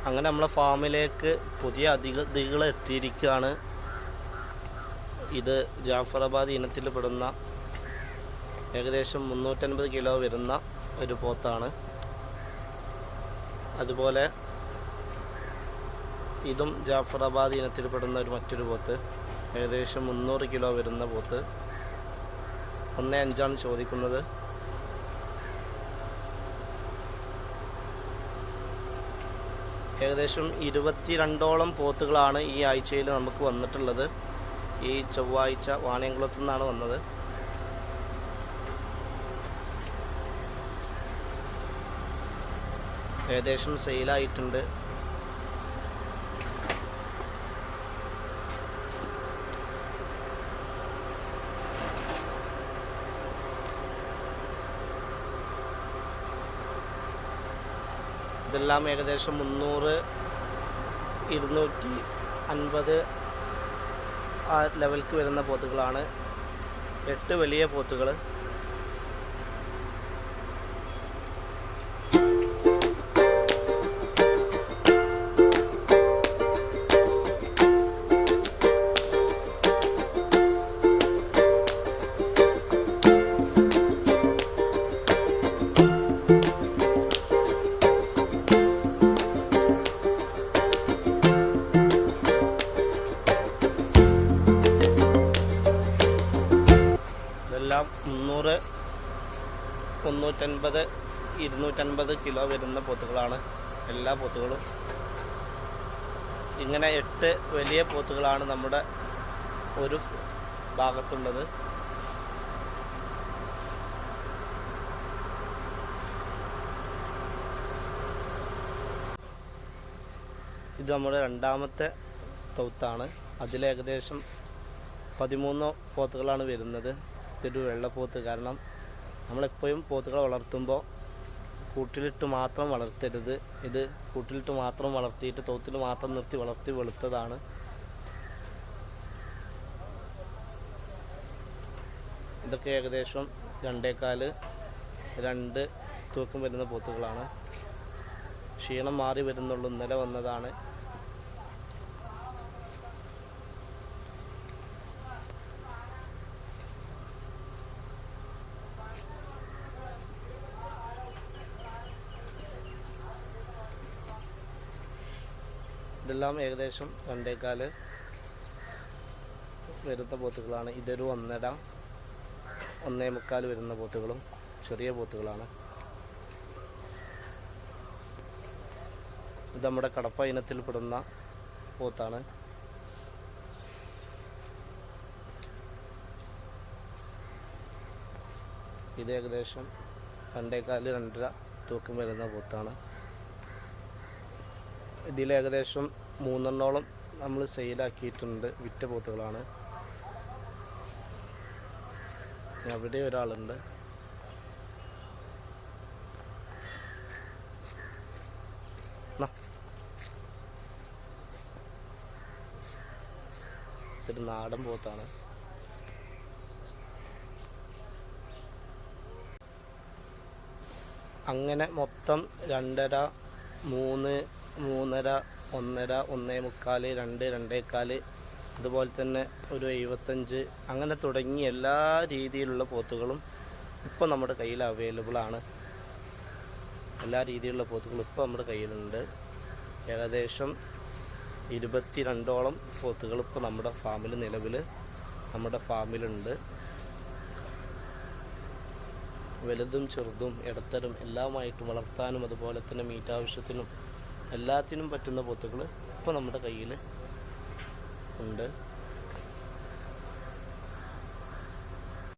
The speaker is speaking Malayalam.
അങ്ങനെ നമ്മളെ ഫാമിലേക്ക് പുതിയ അതിഥികൾ എത്തിയിരിക്കുകയാണ്. ഇത് ജാഫറാബാദ് ഇനത്തിൽ പെടുന്ന ഏകദേശം 350 കിലോ വരുന്ന ഒരു പോത്താണ്. അതുപോലെ ഇതും ജാഫറാബാദ് ഇനത്തിൽ പെടുന്ന മറ്റൊരു പോത്ത്, ഏകദേശം 300 കിലോ വരുന്ന പോത്ത്. 1.5 ചോദിക്കുന്നത്. ഏകദേശം 22ഓളം പോത്തുകളാണ് ഈ ആഴ്ചയിൽ നമുക്ക് വന്നിട്ടുള്ളത്. ഈ ചൊവ്വാഴ്ച വാണിയംകുളത്തു നിന്നാണ് വന്നത്. ഏകദേശം സെയിലായിട്ടുണ്ട്. ഇതെല്ലാം ഏകദേശം 300, 250 ആ ലെവൽക്ക് വരുന്ന പോത്തുകളാണ്. 8 വലിയ പോത്തുകൾ. ഇതെല്ലാം 300, 350, 250 കിലോ വരുന്ന പോത്തുകളാണ് എല്ലാ പോത്തുകളും. ഇങ്ങനെ 8 വലിയ പോത്തുകളാണ് നമ്മുടെ ഒരു ഭാഗത്തുള്ളത്. ഇത് നമ്മുടെ രണ്ടാമത്തെ തൗത്താണ്. അതിലേകദേശം 13 പോത്തുകളാണ് വരുന്നത്. ഇതൊരു വെള്ളപ്പോത്ത്. കാരണം നമ്മളെപ്പോഴും പോത്തുകളെ വളർത്തുമ്പോൾ കൂട്ടിലിട്ട് മാത്രം വളർത്തരുത്. ഇത് കൂട്ടിലിട്ട് മാത്രം വളർത്തിയിട്ട് തൗത്തിൽ മാത്രം നിർത്തി വളർത്തി വെളുത്തതാണ്. ഇതൊക്കെ ഏകദേശം 2.25, 2 തൂക്കം വരുന്ന പോത്തുകളാണ്. ക്ഷീണം മാറി വരുന്നുള്ളൂ. ഇന്നലെ വന്നതാണ്. ഇതെല്ലാം ഏകദേശം 2.25 വരുന്ന പോത്തുകളാണ്. ഇതൊരു 1.5, 1.25 വരുന്ന പോത്തുകളും ചെറിയ പോത്തുകളാണ്. ഇത് നമ്മുടെ കടപ്പ ഇനത്തിൽ പെടുന്ന പോത്താണ്. ഇത് ഏകദേശം 2.25, 2.5 തൂക്കം വരുന്ന പോത്താണ്. ഇതിലേകദേശം 3 നമ്മൾ സെയിലാക്കിയിട്ടുണ്ട്. വിറ്റ പോത്തുകളാണ്. അവിടെ ഒരാളുണ്ട്. ഇതൊരു നാടൻ പോത്താണ്. അങ്ങനെ മൊത്തം 2.5, 3, 3.5, 1.5, 1.25, 2, 2.25, അതുപോലെ തന്നെ ഒരു 75, അങ്ങനെ തുടങ്ങി എല്ലാ രീതിയിലുള്ള പോത്തുകളും ഇപ്പോൾ നമ്മുടെ കയ്യിൽ അവൈലബിളാണ്. എല്ലാ രീതിയിലുള്ള പോത്തുകളും ഇപ്പോൾ നമ്മുടെ കയ്യിലുണ്ട്. ഏകദേശം 22ഓളം പോത്തുകൾ ഇപ്പോൾ നമ്മുടെ ഫാമിൽ നിലവിൽ നമ്മുടെ ഫാമിലുണ്ട്. വലുതും ചെറുതും ഇടത്തരം എല്ലാമായിട്ടും വളർത്താനും അതുപോലെ തന്നെ മീറ്റ് ആവശ്യത്തിനും എല്ലാത്തിനും പറ്റുന്ന പോത്തുകൾ ഇപ്പോൾ നമ്മുടെ കയ്യിൽ ഉണ്ട്.